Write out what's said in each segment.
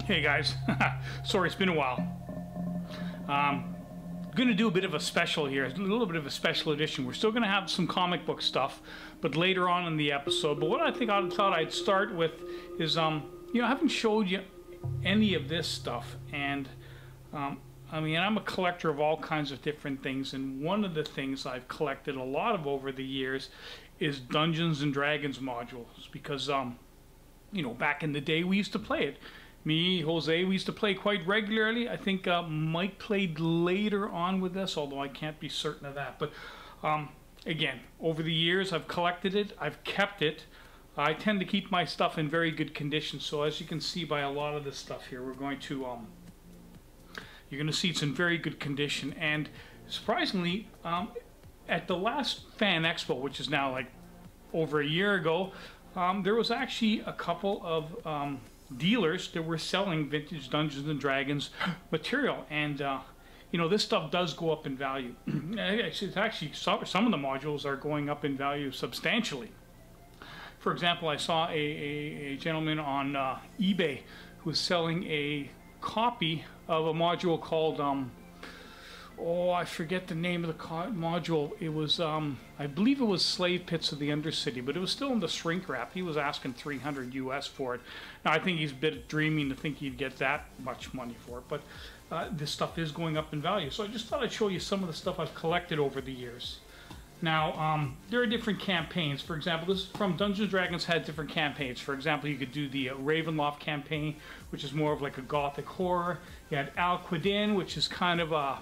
Hey guys, sorry it's been a while. Going to do a bit of a special here, a little bit of a special edition. We're still going to have some comic book stuff, but later on in the episode. But what I thought I'd start with is, you know, I haven't showed you any of this stuff, and I mean, I'm a collector of all kinds of different things, and one of the things I've collected a lot of over the years is Dungeons and Dragons modules, because you know, back in the day we used to play it. Me, Jose, we used to play quite regularly. I think Mike played later on with this, although I can't be certain of that. But again, over the years I've collected it, I've kept it. I tend to keep my stuff in very good condition, so as you can see by a lot of this stuff here, we're going to you're going to see it's in very good condition. And surprisingly, at the last Fan Expo, which is now like over a year ago, there was actually a couple of dealers that were selling vintage Dungeons and Dragons material, and you know, this stuff does go up in value. It's actually some of the modules are going up in value substantially. For example, I saw a gentleman on eBay who was selling a copy of a module called oh, I forget the name of the module. It was, I believe it was Slave Pits of the Undercity, but it was still in the shrink wrap. He was asking $300 US for it. Now, I think he's a bit dreaming to think he'd get that much money for it, but this stuff is going up in value. So I just thought I'd show you some of the stuff I've collected over the years. Now, there are different campaigns. For example, this from Dungeons & Dragons had different campaigns. For example, you could do the Ravenloft campaign, which is more of like a gothic horror. You had Al Qaedin, which is kind of a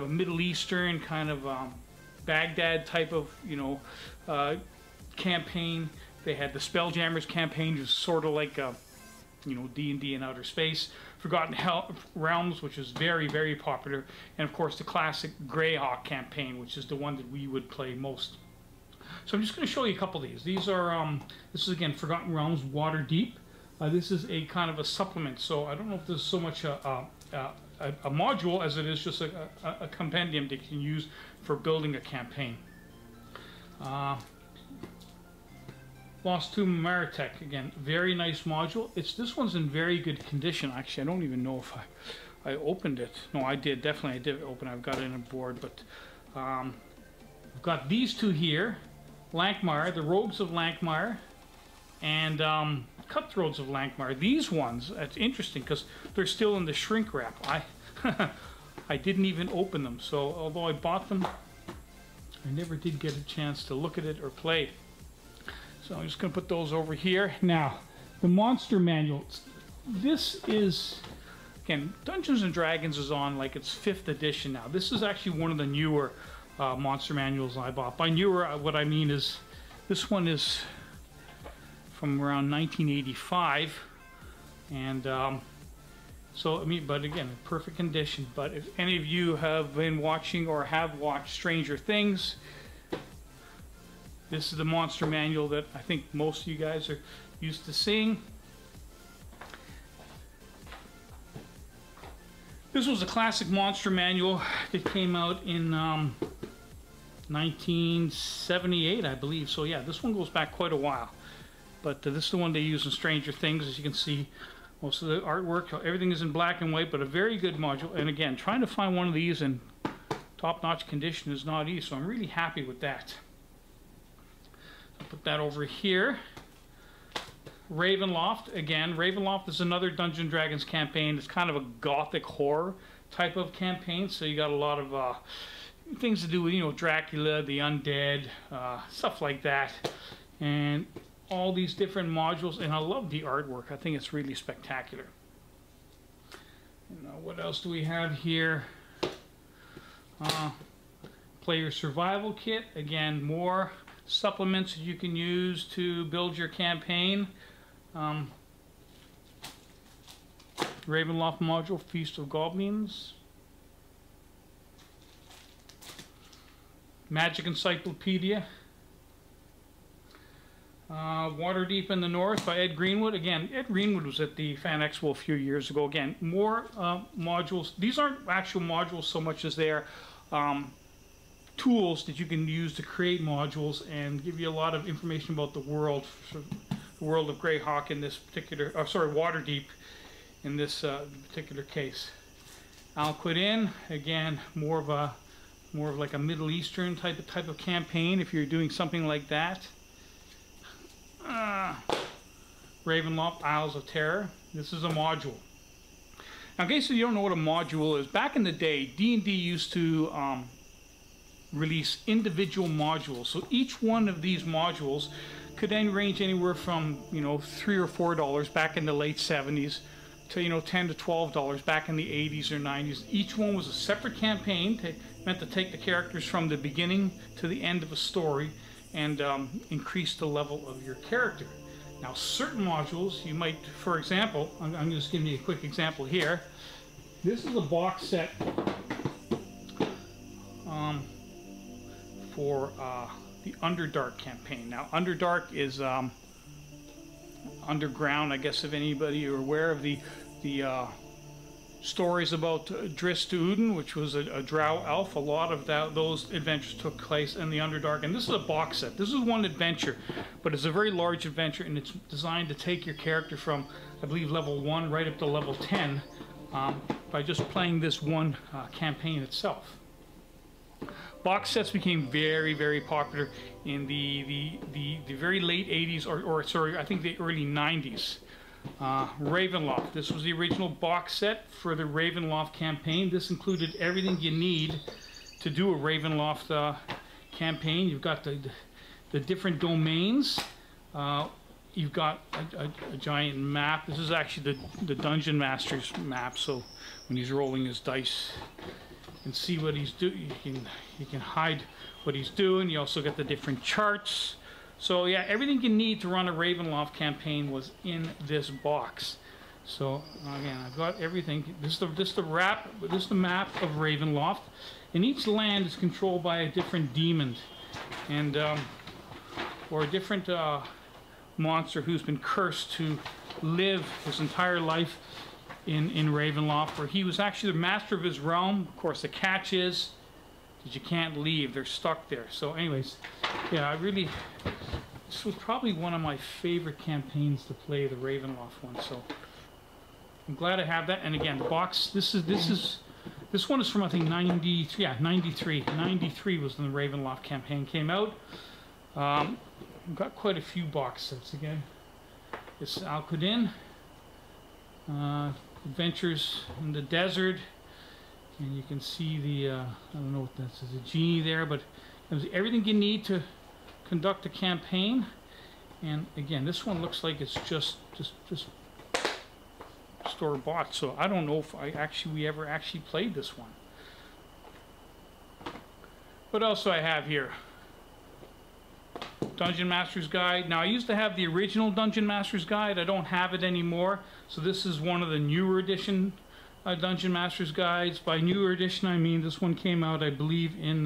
Middle Eastern, kind of Baghdad type of, you know, campaign. They had the Spelljammers campaign, which is sort of like, you know, D&D in outer space. Forgotten Realms, which is very, very popular. And of course the classic Greyhawk campaign, which is the one that we would play most. So I'm just going to show you a couple of these. These are, this is again Forgotten Realms Waterdeep. This is a kind of a supplement, so I don't know if this is so much a module as it is just a compendium that you can use for building a campaign. Lost Tomb of Maritek, again, very nice module. This one's in very good condition. Actually, I don't even know if I opened it. No, I did, definitely I did open it. I've got it in a board, but I've got these two here, Lankmire, the Rogues of Lankmire, and Cutthroats of Lankmire. These ones, it's interesting because they're still in the shrink wrap. I didn't even open them, so although I bought them, I never did get a chance to look at it or play it. So I'm just going to put those over here. Now, the Monster Manual. This is, again, Dungeons & Dragons is on like its 5th edition now. This is actually one of the newer Monster Manuals I bought. By newer, what I mean is, this one is from around 1985, and so I mean, but again, in perfect condition. But if any of you have been watching or have watched Stranger Things, this is the Monster Manual that I think most of you guys are used to seeing. This was a classic Monster Manual that came out in 1978, I believe. So yeah, this one goes back quite a while. But this is the one they use in Stranger Things. As you can see, most of the artwork, everything is in black and white, but a very good module. And again, trying to find one of these in top-notch condition is not easy, so I'm really happy with that. I'll put that over here. Ravenloft, again, Ravenloft is another Dungeons & Dragons campaign. It's kind of a gothic horror type of campaign, so you got a lot of things to do with, you know, Dracula, the undead, stuff like that. And all these different modules, and I love the artwork. I think it's really spectacular. And, what else do we have here? Player Survival Kit. Again, more supplements that you can use to build your campaign. Ravenloft module, Feast of Goblins. Magic Encyclopedia. Waterdeep in the North by Ed Greenwood. Again, Ed Greenwood was at the Fan Expo a few years ago. Again, more modules. These aren't actual modules so much as they're tools that you can use to create modules and give you a lot of information about the world of Greyhawk in this particular, sorry, Waterdeep in this particular case. Al-Qaeda, again, more of like a Middle Eastern type of campaign if you're doing something like that. Ravenloft, Isles of Terror. This is a module. Now, in case you don't know what a module is, back in the day, D&D used to release individual modules. So each one of these modules could then range anywhere from, you know, $3 or $4 back in the late 70s to, you know, $10 to $12 back in the 80s or 90s. Each one was a separate campaign, meant to take the characters from the beginning to the end of a story and increase the level of your character. Now, certain modules you might, for example, I'm just giving you a quick example here. This is a box set for the Underdark campaign. Now, Underdark is underground. I guess if anybody are aware of the stories about Dris Duuden, which was a drow elf, a lot of those adventures took place in the Underdark. And this is a box set. This is one adventure, but it's a very large adventure, and it's designed to take your character from, I believe, level 1 right up to level 10 by just playing this one campaign itself. Box sets became very, very popular in the very late 80s, or sorry, I think the early 90s. Ravenloft. This was the original box set for the Ravenloft campaign. This included everything you need to do a Ravenloft campaign. You've got the different domains. You've got a giant map. This is actually the Dungeon Master's map, so when he's rolling his dice, you can see what he's doing. You can hide what he's doing. You also get the different charts. So yeah, everything you need to run a Ravenloft campaign was in this box. So again, I've got everything. This is the map of Ravenloft, and each land is controlled by a different demon, and or a different monster who's been cursed to live his entire life in Ravenloft, where he was actually the master of his realm. Of course, the catch is that you can't leave; they're stuck there. So, anyways, yeah, this was probably one of my favorite campaigns to play, the Ravenloft one. So I'm glad I have that. And again, the box. This one is from, I think, 93. Yeah, 93. 93 was when the Ravenloft campaign came out. I've got quite a few box sets again. It's Al-Qaeda, Adventures in the Desert, and you can see the I don't know what that's, a genie there, but everything you need to conduct a campaign. And again, this one looks like it's just store-bought, so I don't know if we ever actually played this one. What else do I have here? Dungeon Master's Guide. Now, I used to have the original Dungeon Master's Guide. I don't have it anymore, so this is one of the newer edition Dungeon Master's Guides. By newer edition, I mean this one came out, I believe, in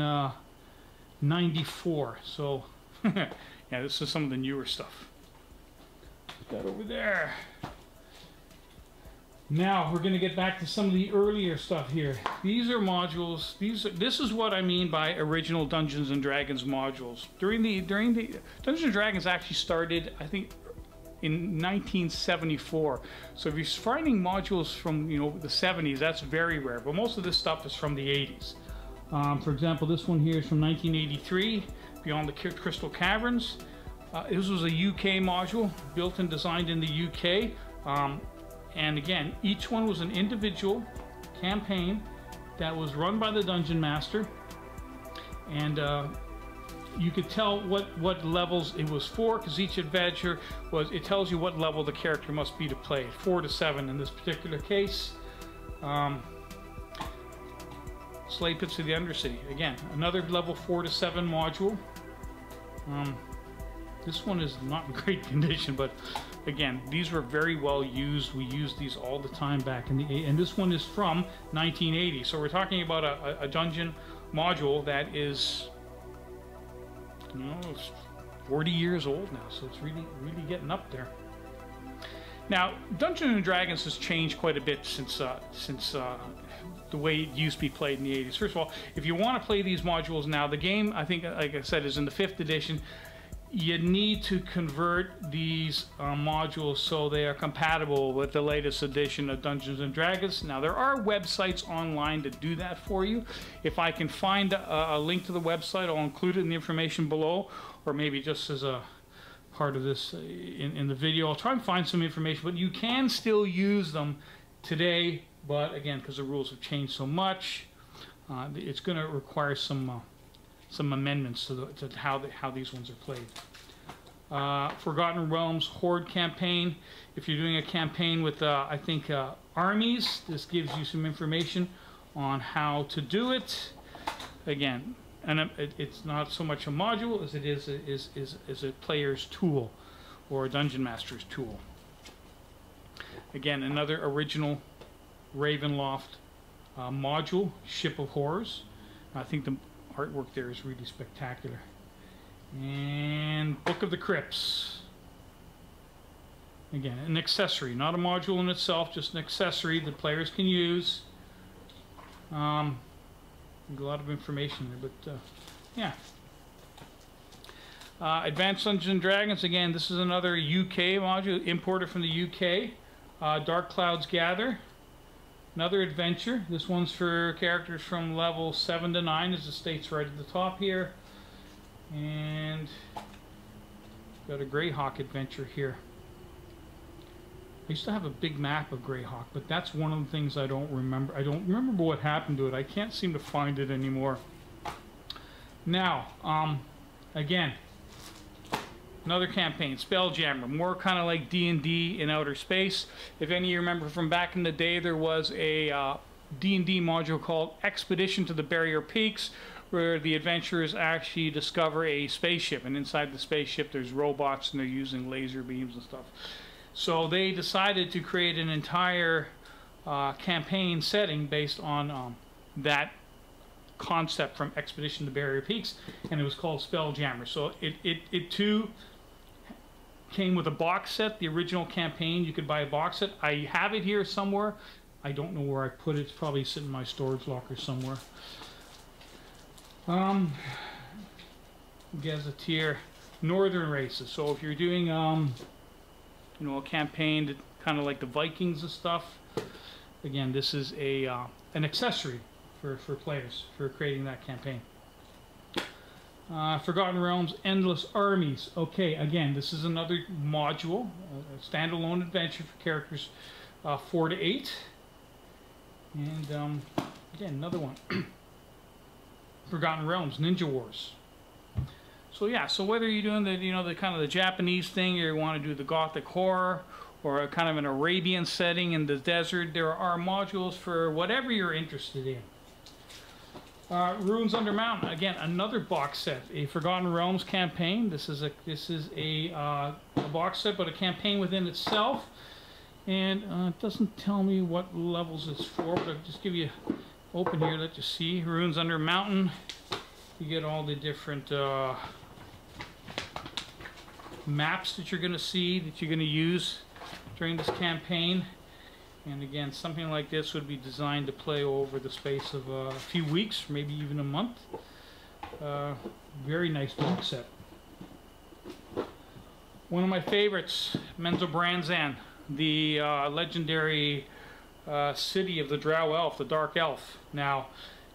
94. So yeah, this is some of the newer stuff. Put that over there. Now we're going to get back to some of the earlier stuff here. These are modules. This is what I mean by original Dungeons and Dragons modules. During the Dungeons and Dragons actually started, I think, in 1974. So if you're finding modules from, you know, the 70s, that's very rare. But most of this stuff is from the 80s. For example, this one here is from 1983, Beyond the Crystal Caverns. This was a UK module, built and designed in the UK. And again, each one was an individual campaign that was run by the Dungeon Master. And you could tell what levels it was for, because each adventure it tells you what level the character must be to play. 4 to 7 in this particular case. Slave Pits of the Undercity. Again, another level 4 to 7 module. This one is not in great condition, but again, these were very well used. We used these all the time back in the 80s. And this one is from 1980. So we're talking about a dungeon module that is, you know, it's 40 years old now. So it's really getting up there. Now, Dungeons and Dragons has changed quite a bit since the way it used to be played in the 80s. First of all, if you want to play these modules now, the game, I think, like I said, is in the 5th edition. you need to convert these modules so they are compatible with the latest edition of Dungeons and Dragons. Now, there are websites online to do that for you. If I can find a link to the website, I'll include it in the information below, or maybe just as a part of this in the video. I'll try and find some information, but you can still use them today. But again, because the rules have changed so much, it's going to require some amendments to how these ones are played. Forgotten Realms Horde campaign. If you're doing a campaign with, I think, armies, this gives you some information on how to do it. Again, and it's not so much a module as it is a player's tool or a dungeon master's tool. Again, another original Ravenloft module, Ship of Horrors. I think the artwork there is really spectacular. And Book of the Crypts. Again, an accessory, not a module in itself, just an accessory that players can use. A lot of information there, but yeah. Advanced Dungeons and Dragons. Again, this is another UK module, imported from the UK. Dark Clouds Gather. Another adventure. This one's for characters from level 7 to 9, as it states right at the top here. And got a Greyhawk adventure here. I used to have a big map of Greyhawk, but that's one of the things I don't remember. I don't remember what happened to it. I can't seem to find it anymore. Now, again, another campaign, Spelljammer, more kind of like D&D in outer space. If any of you remember from back in the day, there was a D&D module called Expedition to the Barrier Peaks, where the adventurers actually discover a spaceship, and inside the spaceship there's robots and they're using laser beams and stuff. So they decided to create an entire campaign setting based on that concept from Expedition to Barrier Peaks, and it was called Spelljammer. So it too came with a box set, the original campaign. You could buy a box set. I have it here somewhere. I don't know where I put it. It's probably sitting in my storage locker somewhere. Gazetteer, Northern Races. So if you're doing you know, a campaign that kind of like the Vikings and stuff, again, this is a an accessory for players for creating that campaign. Forgotten Realms, Endless Armies. Okay, again, this is another module, a standalone adventure for characters 4 to 8. And again, another one. Forgotten Realms, Ninja Wars. So yeah, so whether you're doing the, you know, the kind of the Japanese thing, or you want to do the Gothic horror, or a kind of an Arabian setting in the desert, there are modules for whatever you're interested in. Ruins Under Mountain, again, another box set, a Forgotten Realms campaign. This is a box set, but a campaign within itself. And it doesn't tell me what levels it's for, but I'll just give you open here, let you see. Ruins Under Mountain. You get all the different maps that you're going to see, that you're going to use during this campaign. And again, something like this would be designed to play over the space of a few weeks, maybe even a month. Very nice book set. One of my favorites, Menzoberranzan, the legendary city of the Drow Elf, the Dark Elf. Now,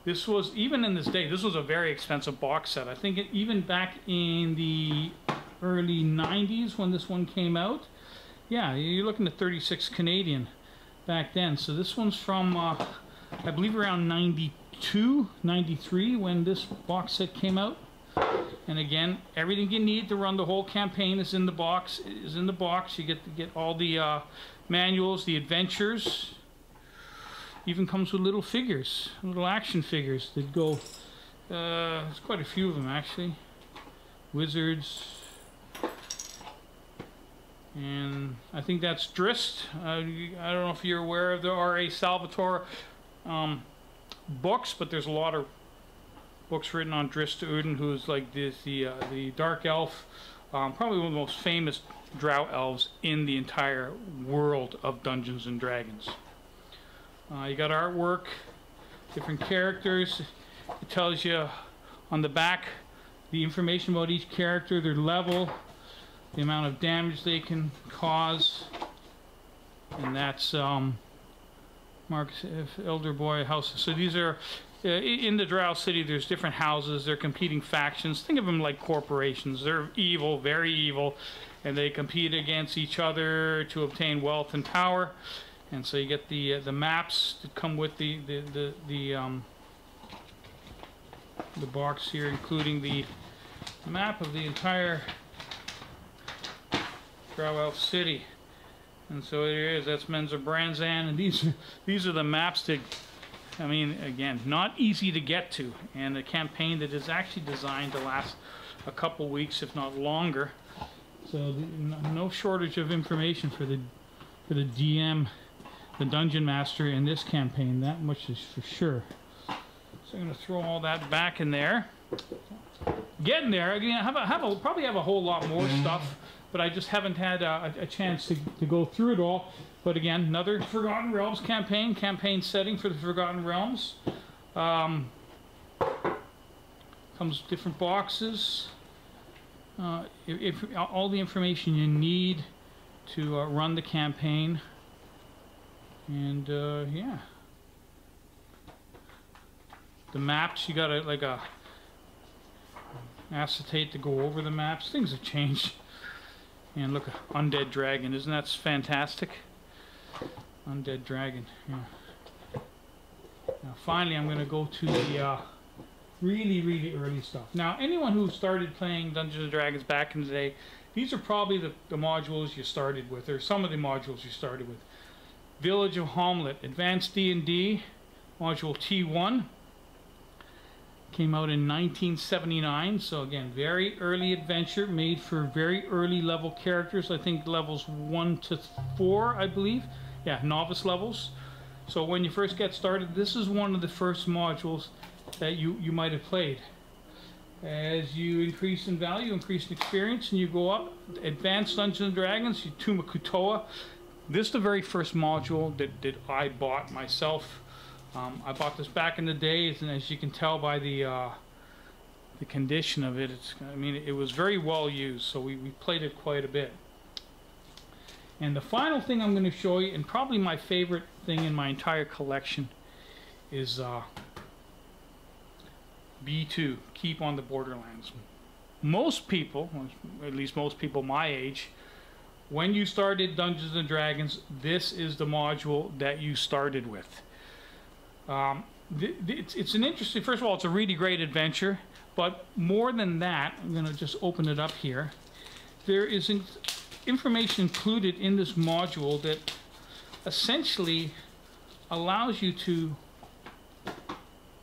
this was, even in this day, this was a very expensive box set. I think even back in the early 90s when this one came out, yeah, you're looking at 36 Canadian back then. So this one's from, I believe, around 92, 93 when this box set came out. And again, everything you need to run the whole campaign is in the box. You get to get all the manuals, the adventures. Even comes with little figures, little action figures that go. There's quite a few of them actually. Wizards, and I think that's Drist. I don't know if you're aware of the R.A. Salvatore books, but there's a lot of books written on Drist Uden, who's like the Dark Elf, probably one of the most famous Drow elves in the entire world of Dungeons and Dragons. You got artwork, different characters. It tells you on the back the information about each character, their level, the amount of damage they can cause, and that's Mark's Elder Boy houses. So these are in the Drow City. There's different houses. They're competing factions. Think of them like corporations. They're evil, very evil, and they compete against each other to obtain wealth and power. And so you get the maps that come with the box here, including the map of the entire Drow Elf City. And so it is. That's Menzer Branzan, and these are the maps that, I mean, again, not easy to get to, and a campaign that is actually designed to last a couple weeks, if not longer. So no shortage of information for the DM, the Dungeon Master in this campaign. That much is for sure. So I'm going to throw all that back in there. Getting there. Again, probably have a whole lot more stuff, but I just haven't had a chance to go through it all. But again, another Forgotten Realms campaign setting for the Forgotten Realms. Comes with different boxes. If all the information you need to run the campaign. And yeah. The maps, you got like a acetate to go over the maps. Things have changed. And look, Undead Dragon, isn't that fantastic? Undead Dragon, yeah. Now finally I'm going to go to the really early stuff. Now anyone who started playing Dungeons & Dragons back in the day, these are probably the modules you started with, or some of the modules you started with. Village of Hamlet, Advanced D&D, Module T1. Came out in 1979, so again, very early adventure, made for very early level characters. I think levels 1 to 4, I believe. Yeah, novice levels. So when you first get started, this is one of the first modules that you might have played. As you increase in value, increase in experience, and you go up, Advanced Dungeons & Dragons, Tuma Kutoa. This is the very first module that I bought myself. I bought this back in the days, and as you can tell by the condition of it, I mean, it was very well used, so we played it quite a bit. And the final thing I'm going to show you, and probably my favorite thing in my entire collection, is B2, Keep on the Borderlands. Most people, at least most people my age, when you started Dungeons & Dragons, this is the module that you started with. It's an interesting, first of all, it's a really great adventure, but more than that, I'm going to just open it up here. There is information included in this module that essentially allows you to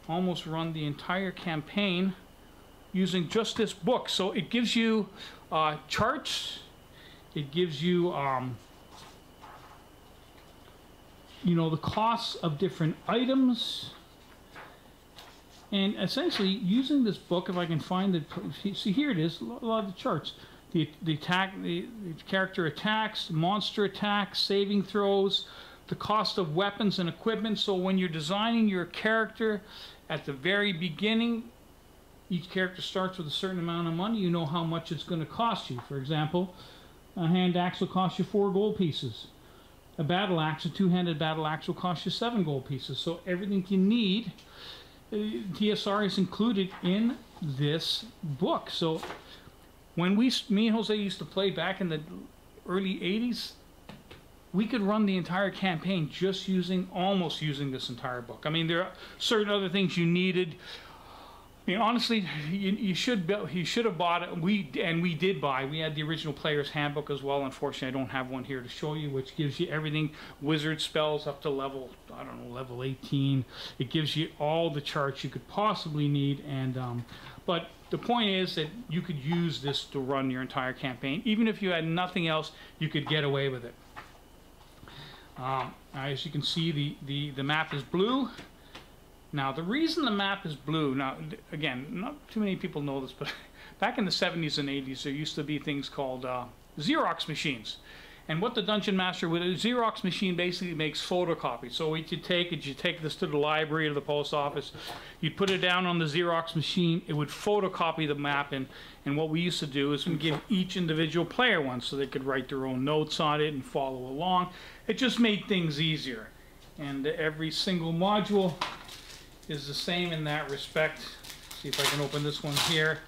almost run the entire campaign using just this book. So it gives you charts, it gives you you know, the costs of different items, and essentially using this book, if I can find it, see here it is, a lot of the charts, the character attacks, monster attacks, saving throws, the cost of weapons and equipment. So when you're designing your character at the very beginning, each character starts with a certain amount of money. You know how much it's going to cost you. For example, a hand axe will cost you 4 gold pieces. A battle axe, a two-handed battle axe, will cost you 7 gold pieces. So everything you need, TSR is included in this book. So when me and Jose used to play back in the early 80s, we could run the entire campaign just almost using this entire book. I mean, there are certain other things you needed. I mean, honestly, you should have bought it. We did buy. We had the original Player's Handbook as well. Unfortunately, I don't have one here to show you, which gives you everything, wizard spells up to level, I don't know, level 18. It gives you all the charts you could possibly need. And but the point is that you could use this to run your entire campaign. Even if you had nothing else, you could get away with it. As you can see, the map is blue. Now, the reason the map is blue, now, again, not too many people know this, but back in the 70s and 80s, there used to be things called Xerox machines. And what the Dungeon Master with a Xerox machine basically makes photocopies. So what you take is you take this to the library or the post office, you'd put it down on the Xerox machine, it would photocopy the map, and what we used to do is we give each individual player one so they could write their own notes on it and follow along. It just made things easier. And every single module is the same in that respect. See if I can open this one here.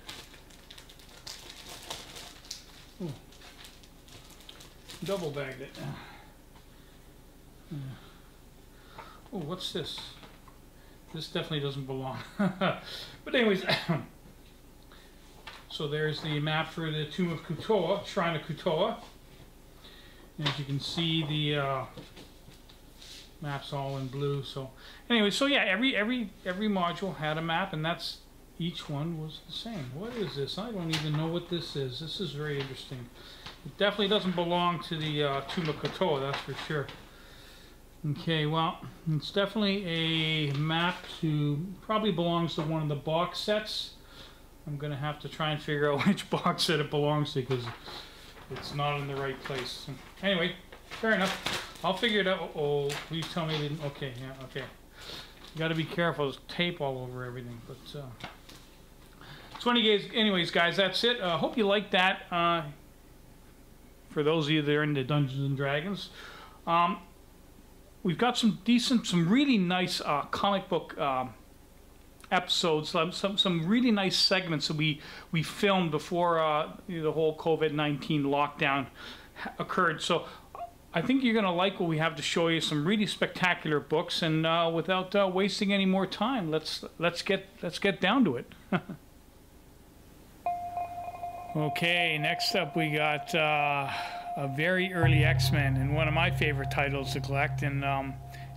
Ooh. Double bagged it. Oh, what's this? This definitely doesn't belong. But anyways, so there's the map for the Tomb of Kutoa, Shrine of Kutoa. And as you can see, the map's all in blue. So anyway, so yeah, every module had a map, and that's each one was the same. What is this? I don't even know what this is. This is very interesting. It definitely doesn't belong to the Tomb of Kutoa, that's for sure. Okay, well, it's definitely a map to, probably belongs to one of the box sets. I'm going to have to try and figure out which box set it belongs to because it's not in the right place. Anyway, fair enough. I'll figure it out. Oh, please tell me. Okay, yeah, okay. You got to be careful. There's tape all over everything. But so anyways, guys, that's it. Hope you liked that. For those of you that are into Dungeons and Dragons, we've got some really nice comic book episodes, some really nice segments that we filmed before the whole COVID-19 lockdown occurred. So I think you're going to like what we have to show you. Some really spectacular books, and without wasting any more time, let's get down to it. Okay, next up we got a very early X-Men, and one of my favorite titles to collect. And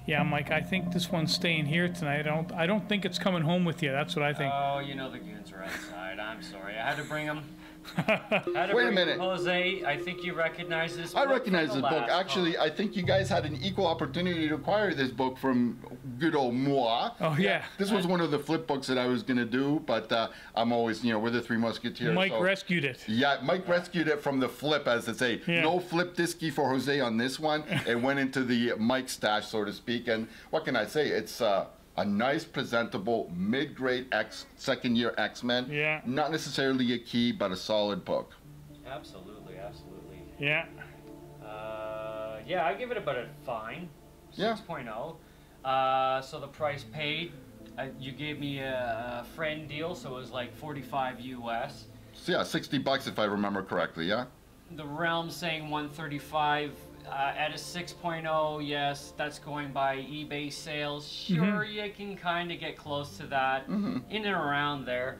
yeah, Mike, I think this one's staying here tonight. I don't think it's coming home with you. That's what I think. Oh, you know the goons are outside. I'm sorry. I had to bring them. Wait a minute. Jose, I think you recognize this book. I recognize this book. last Actually, I think you guys had an equal opportunity to acquire this book from good old moi. Oh, yeah. This was one of the flip books that I was going to do, but I'm always, we're the Three Musketeers. Mike rescued it. Yeah, Mike rescued it from the flip, as they say. Yeah. No flip disky for Jose on this one. It went into the Mike stash, so to speak. And what can I say? It's a nice, presentable, mid-grade second-year X-Men. Yeah. Not necessarily a key, but a solid book. Absolutely, absolutely. Yeah. Yeah, I give it about a fine. Yeah. 6.0. So the price paid, you gave me a friend deal, so it was like 45 US. So yeah, $60 if I remember correctly, yeah? The Realm saying 135. At a 6.0, yes, that's going by eBay sales. Sure, you can kind of get close to that, in and around there.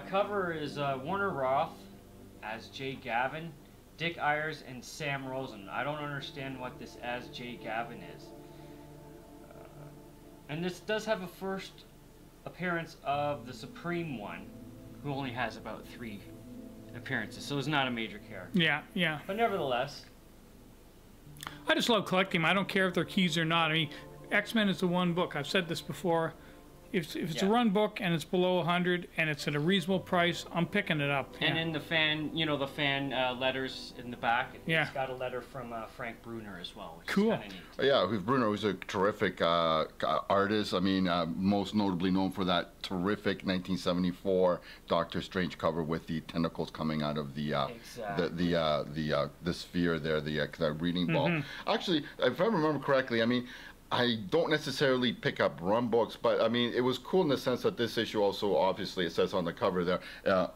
Cover is Warner Roth as Jay Gavin, Dick Ayers, and Sam Rosen. I don't understand what this as Jay Gavin is. And this does have a first appearance of the Supreme One, who only has about 3 appearances, so it's not a major character. Yeah, yeah. But nevertheless, I just love collecting them. I don't care if they're keys or not. I mean, X-Men is the one book. I've said this before. If it's a run book and it's below 100 and it's at a reasonable price, I'm picking it up. And in the fan, the fan letters in the back, it's got a letter from Frank Bruner as well, which cool. is kind of neat. Yeah, Bruno was a terrific artist. I mean, most notably known for that terrific 1974 Doctor Strange cover with the tentacles coming out of the sphere there, the reading ball. Actually, if I remember correctly, I mean, I don't necessarily pick up run books, but I mean, it was cool in the sense that this issue also, obviously, it says on the cover there,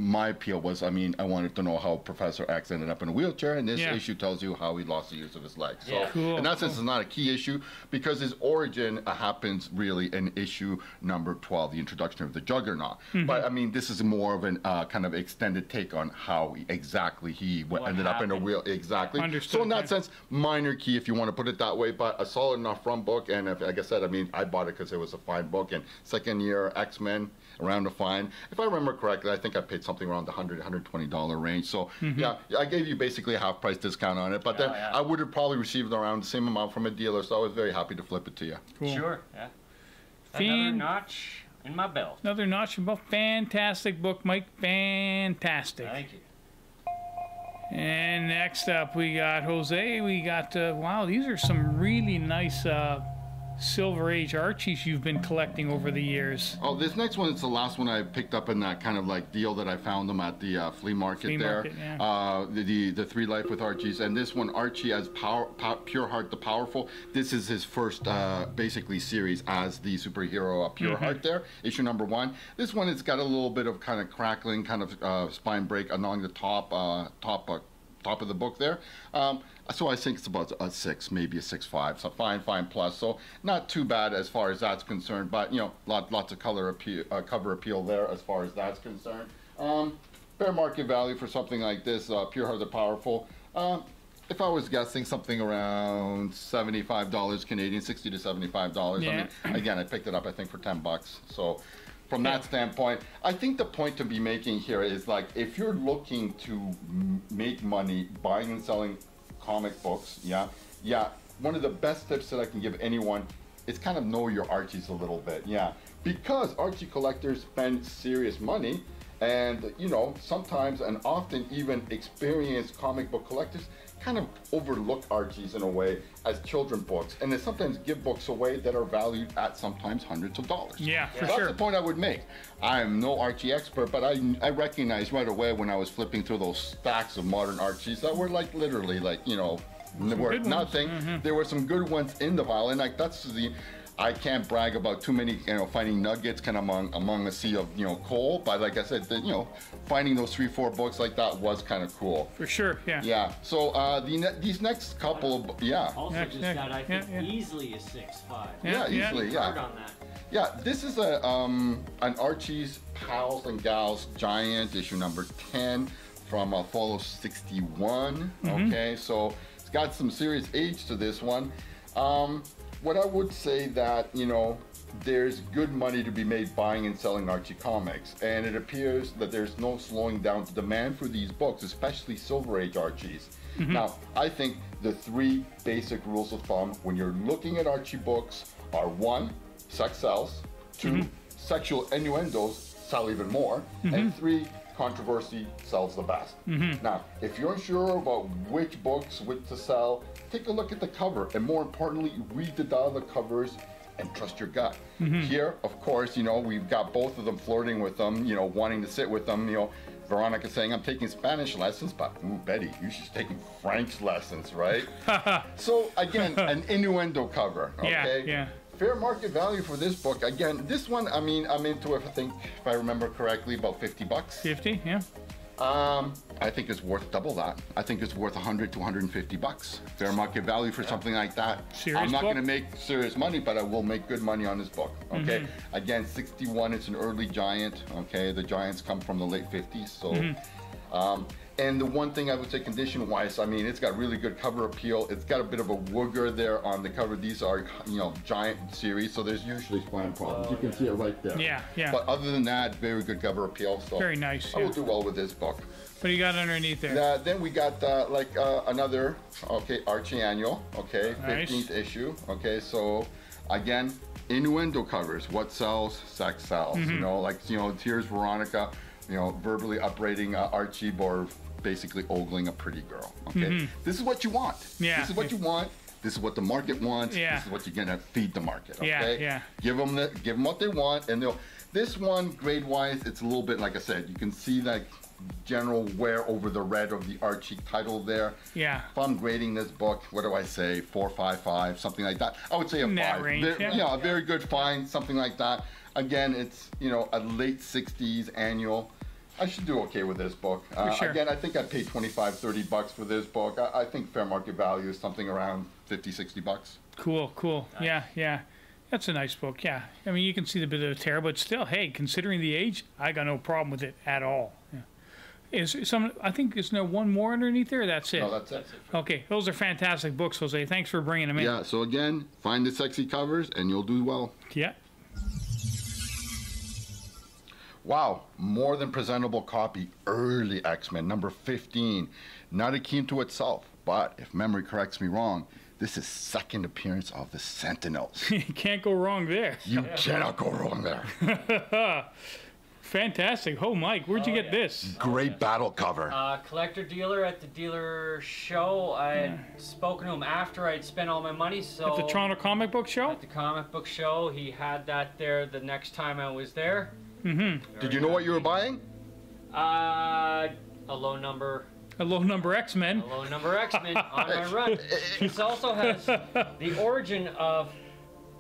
my appeal was, I mean, I wanted to know how Professor X ended up in a wheelchair, and this issue tells you how he lost the use of his legs. So, in that sense, it's not a key issue, because his origin happens really in issue number 12, the introduction of the Juggernaut. But I mean, this is more of an kind of extended take on how exactly he ended up in a wheel. Exactly. Understood. So in that sense, minor key, if you want to put it that way, but a solid enough run book. And like I said, I mean, I bought it because it was a fine book. And second year X-Men, around a fine. If I remember correctly, I think I paid something around the $100, $120 range. So yeah, I gave you basically a half price discount on it. But then I would have probably received around the same amount from a dealer. So I was very happy to flip it to you. Cool. Sure, yeah. Another notch in my belt. Another notch in my belt. Fantastic book, Mike. Fantastic. Thank you. And next up, we got Jose. We got, wow, these are some really nice Silver Age Archies you've been collecting over the years. Oh, this next one is the last one I picked up in that kind of like deal that I found them at the flea market there. Yeah. The Three Life with Archies, and this one Archie as Pure Heart the Powerful. This is his first basically series as the superhero Pure Heart there, issue number 1. This one it's got a little bit of kind of crackling, kind of spine break along the top of the book there. So I think it's about a 6, maybe a 6.5. So fine plus. So not too bad as far as that's concerned. But you know, lots of cover appeal there as far as that's concerned. Fair market value for something like this, Pure Heart the Powerful. If I was guessing, something around $75 Canadian, $60 to $75. Yeah. I mean, again, I picked it up I think for $10. So. From that standpoint, I think the point to be making here is like if you're looking to make money buying and selling comic books, yeah, one of the best tips that I can give anyone is kind of know your Archies a little bit, yeah, because Archie collectors spend serious money, and you know sometimes and often even experienced comic book collectors kind of overlook Archies in a way as children books, and they sometimes give books away that are valued at sometimes hundreds of dollars. Yeah, for That's sure. the point I would make. I'm no Archie expert, but I recognized right away when I was flipping through those stacks of modern Archies that were like literally like, you know, were nothing. There were some good ones in the pile, and like that's the. I can't brag about too many, you know, finding nuggets kind of among a sea of, you know, coal. But like I said, you know, finding those 3-4 books like that was kind of cool. For sure, yeah. Yeah. So these next couple of Also Yeah, just yeah, got I think yeah. easily a 6.5. yeah, easily, Hard yeah. on that. Yeah, this is a an Archie's Pals and Gals Giant issue number 10 from Follow 61. Okay, so it's got some serious age to this one. What I would say that, you know, there's good money to be made buying and selling Archie comics, and it appears that there's no slowing down the demand for these books, especially Silver Age Archies. Now, I think the 3 basic rules of thumb when you're looking at Archie books are 1, sex sells, 2, sexual innuendos sell even more, and 3, controversy sells the best. Now, if you're unsure about which books, which to sell, take a look at the cover, and more importantly, read the dialogue covers and trust your gut. Here, of course, you know, we've got both of them flirting with them, you know, wanting to sit with them, you know, Veronica saying, I'm taking Spanish lessons, but ooh, Betty, you should be taking French lessons, right? So again, an innuendo cover, okay? Yeah. Fair market value for this book. Again, this one, I mean, I'm into it, I think, if I remember correctly, about $50. 50, yeah. I think it's worth double that. I think it's worth $100 to $150. Fair market value for something like that. Serious I'm not book? going to make serious money, but I will make good money on this book. Okay. Again, 61. It's an early giant. Okay. The giants come from the late 50s. So, and the one thing I would say condition-wise, I mean, it's got really good cover appeal. It's got a bit of a wooger there on the cover. These are, you know, giant series, so there's usually spine problems. You can see it right there. Yeah. But other than that, very good cover appeal. So Very nice, I will yeah. do well with this book. What do you got underneath there? Then we got another, okay, Archie Annual, okay, Nice. 15th issue, okay, so again, innuendo covers, what sells, sex sells, you know, like, you know, here's Veronica, you know, verbally upbraiding Archie or basically ogling a pretty girl, okay? This is what you want. Yeah. This is what you want. This is what the market wants. Yeah. This is what you're gonna feed the market, okay? Yeah. Give them what they want, and they'll, this one, grade-wise, it's a little bit, like I said, you can see like general wear over the red of the Archie title there. Yeah. If I'm grading this book, what do I say? 4, 5, 5, something like that. I would say a In that 5. range, yeah. A very good find, something like that. Again, it's, you know, a late 60s annual. I should do okay with this book. Sure. Again, I think I paid $25, $30 for this book. I think fair market value is something around $50, $60. Cool. Yeah. That's a nice book, yeah. I mean, you can see the bit of a tear, but still, hey, considering the age, I got no problem with it at all. Yeah. Is some? I think is there one more underneath there? That's it. No, that's it. Okay, those are fantastic books, Jose. Thanks for bringing them in. Yeah, so again, find the sexy covers and you'll do well. Yeah. Wow, more than presentable copy, early X-Men, number 15. Not akin to itself, but if memory corrects me wrong, this is second appearance of the Sentinels. You can't go wrong there. You cannot go wrong there. Fantastic. Oh, Mike, where'd you get this? Great battle cover. Collector dealer at the dealer show. I had spoken to him after I'd spent all my money. So At the Toronto Comic Book Show? At the comic book show, he had that there the next time I was there. Did you know what you were buying? A low number. A low number X-Men. A low number X-Men on my run. This also has the origin of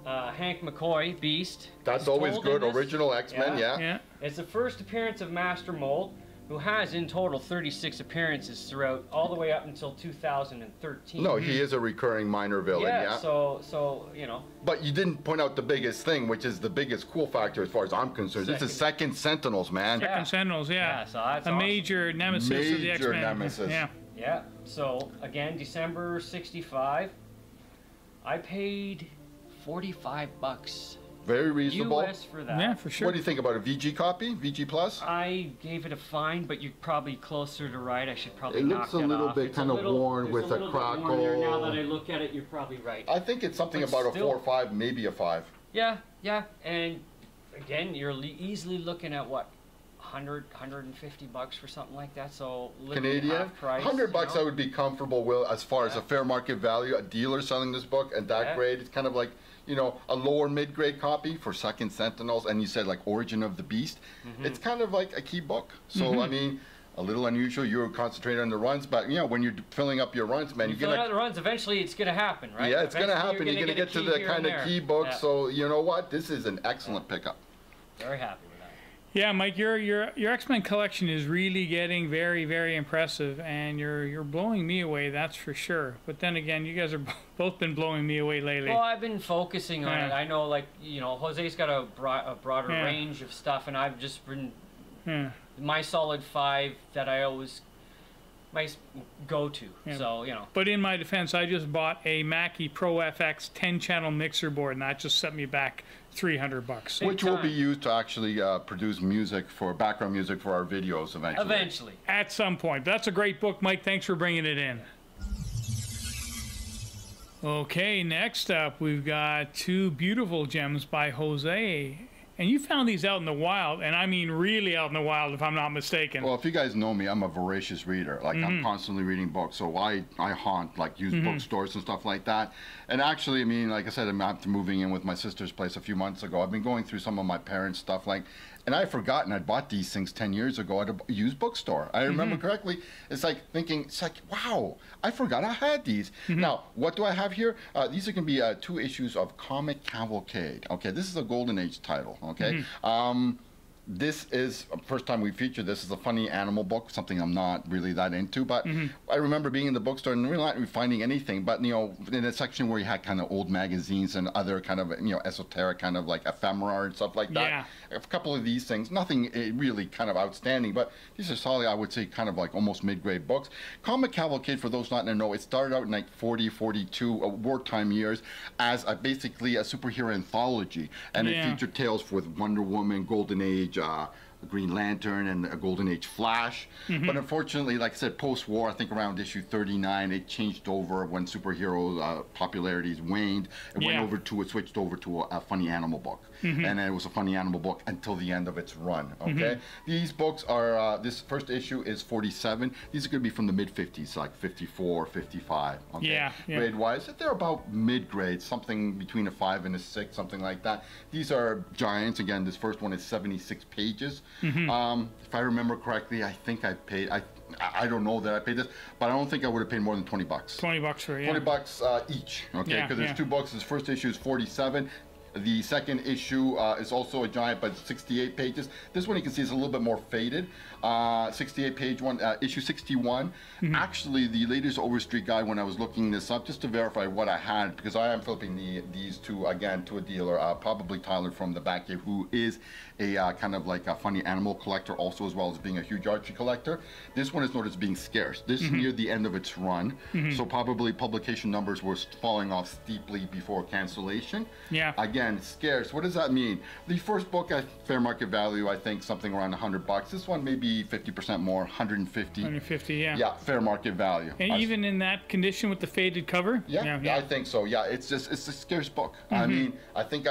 Hank McCoy, Beast. That's He's always told good. in this. Original X-Men, yeah. Yeah. It's the first appearance of Master Mold, who has in total 36 appearances throughout, all the way up until 2013. No, he is a recurring minor villain, yeah. So you know. But you didn't point out the biggest thing, which is the biggest cool factor as far as I'm concerned. This is Second Sentinels, man. Second Sentinels, yeah. Yeah, so that's a awesome. major nemesis of the Major X-Men. nemesis. Yeah. Yeah. So again, December '65, I paid $45 Very reasonable. US for that. Yeah, for sure. What do you think about a VG copy? VG Plus? I gave it a fine, but you're probably closer to right. I should probably It knock looks a that little off. bit It's kind of little- worn there's with a little bit worn there. Now crackle. that I look at it, you're probably right. I think it's something But about a still- 4 or 5, maybe a 5. Yeah, and again, you're easily looking at what, $150 for something like that. So literally Canadian? half price, $100 you know? I would be comfortable with as far as a fair market value. A dealer selling this book and that Yeah. grade, it's kind of like, you know, a lower mid-grade copy for Second Sentinels, and you said like Origin of the Beast. It's kind of like a key book. So I mean, a little unusual. You're concentrating on the runs, but you know, when you're filling up your runs, man, You you're fill gonna out the runs. Eventually, it's gonna happen, right? yeah, it's gonna Eventually, happen. You're gonna get to a the key kind here of and key there. book. Yeah. So you know what? This is an excellent pickup. Very happy with that. Yeah, Mike, your X-Men collection is really getting very, very impressive, and you're blowing me away, that's for sure. But then again, you guys are both been blowing me away lately. Well, I've been focusing on Yeah. it. I know, like, you know, Jose's got a broader Yeah. range of stuff, and I've just been Yeah. my solid 5 that I always my go-to. Yeah. So you know. But in my defense, I just bought a Mackie Pro FX 10-channel mixer board, and that just set me back $300. Which will time. be used to actually produce music for background music for our videos eventually. Eventually. At some point. That's a great book, Mike. Thanks for bringing it in. Okay, next up, we've got 2 beautiful gems by Jose. And you found these out in the wild, and I mean really out in the wild, if I'm not mistaken. Well, if you guys know me, I'm a voracious reader. Like, I'm constantly reading books, so I haunt, like, used bookstores and stuff like that. And actually, I mean, like I said, I'm after moving in with my sister's place a few months ago. I've been going through some of my parents' stuff, like, and I'd forgotten I'd bought these things 10 years ago at a used bookstore. I remember correctly. It's like thinking, it's like, wow, I forgot I had these. Now, what do I have here? These are going to be 2 issues of Comic Cavalcade. Okay, this is a Golden Age title, okay? This is first time we featured this is a funny animal book, something I'm not really that into, but I remember being in the bookstore and really not finding anything, but you know, in a section where you had kind of old magazines and other kind of, you know, esoteric kind of like ephemera and stuff like that. Yeah. A couple of these things, nothing really kind of outstanding, but these are solid, I would say, kind of like almost mid-grade books. Comic Cavalcade, for those not to know, it started out in like 40, 42 wartime years as basically a superhero anthology, and it featured tales with Wonder Woman, Golden Age, Green Lantern, and a Golden Age Flash. But unfortunately, like I said, post-war, I think around issue 39, it changed over when superhero popularities waned. It went over to, it switched over to a funny animal book. And then it was a funny animal book until the end of its run, okay? These books are, this first issue is 47. These are going to be from the mid-50s, like 54, 55, okay? Yeah. Grade-wise, they're about mid-grade, something between a 5 and a 6, something like that. These are giants. Again, this first one is 76 pages. If I remember correctly, I think I paid, I don't know that I paid this, but I don't think I would have paid more than $20. $20 for it, yeah. $20 each, okay? Because there's 2 books. This first issue is 47. The second issue is also a giant, but 68 pages. This one you can see is a little bit more faded. 68 page one, issue 61. Actually, the latest Overstreet guide, when I was looking this up, just to verify what I had, because I am flipping these two, again, to a dealer, probably Tyler from the Back Cave, who is a kind of like a funny animal collector also, as well as being a huge Archie collector. This one is noted as being scarce. This is near the end of its run, so probably publication numbers were falling off steeply before cancellation. Yeah. Again, scarce. What does that mean? The first book at fair market value, I think something around $100. This one maybe 50% more, 150. 150, yeah. Yeah, fair market value. And even in that condition with the faded cover? Yeah, I think so. Yeah, it's a scarce book. I mean, I think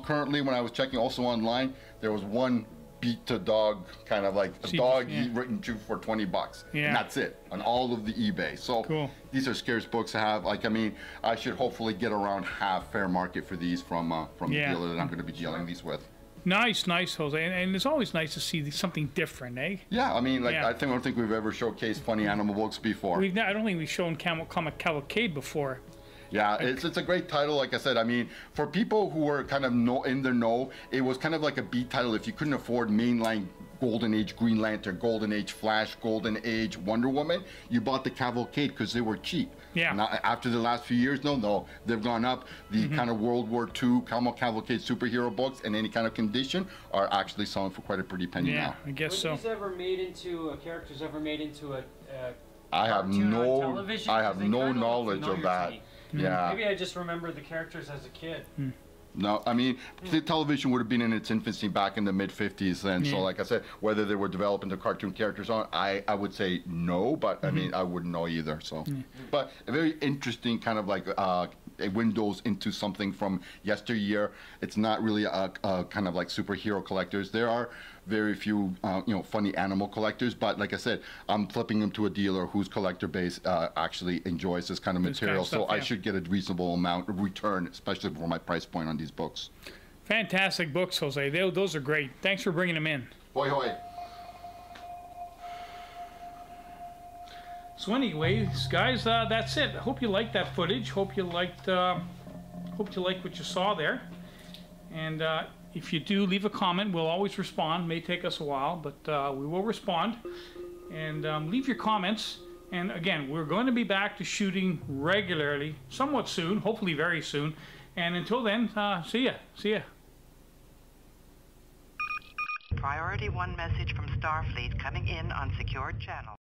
currently when I was checking also online, there was one beat to dog, kind of like a See, dog yeah. written to for $20. Yeah. And that's it on all of the eBay. So Cool. these are scarce books to have. Like, I mean, I should hopefully get around half fair market for these from the Yeah. dealer that I'm going to be dealing these with. Nice, Jose. And it's always nice to see something different, eh? Yeah, I mean, like, Yeah. I don't think we've ever showcased funny animal books before. I don't think we've shown Comic Cavalcade before. Yeah, it's a great title. Like I said, I mean, for people who were kind of in their know, it was kind of like a B title. If you couldn't afford mainline Golden Age Green Lantern, Golden Age Flash, Golden Age Wonder Woman, you bought the Cavalcade because they were cheap. Yeah. Now, after the last few years, no, they've gone up. The kind of World War II Cavalcade superhero books in any kind of condition are actually selling for quite a pretty penny Yeah, now. I guess Were so. these ever made into characters ever made into a I have cartoon on no, television? I 'Cause have they no kinda look knowledge familiar of to that. me. Yeah. Maybe I just remember the characters as a kid. No, I mean, the television would have been in its infancy back in the mid-50s then. So, like I said, whether they were developed into cartoon characters on, I would say no, but I mean, I wouldn't know either. So, but a very interesting kind of like windows into something from yesteryear. It's not really a kind of like superhero collectors. There are very few, funny animal collectors, but like I said, I'm flipping them to a dealer whose collector base actually enjoys this kind of This kind of material. So stuff, I yeah. should get a reasonable amount of return, especially for my price point on these books. Fantastic books, Jose. Those are great. Thanks for bringing them in. Hoy hoy. So anyways, guys, that's it. I hope you liked that footage. Hope you liked what you saw there. And if you do, leave a comment. We'll always respond. May take us a while, but we will respond. And leave your comments. And again, we're going to be back to shooting regularly, somewhat soon, hopefully very soon. And until then, see ya. See ya. Priority 1 message from Starfleet coming in on secured channel.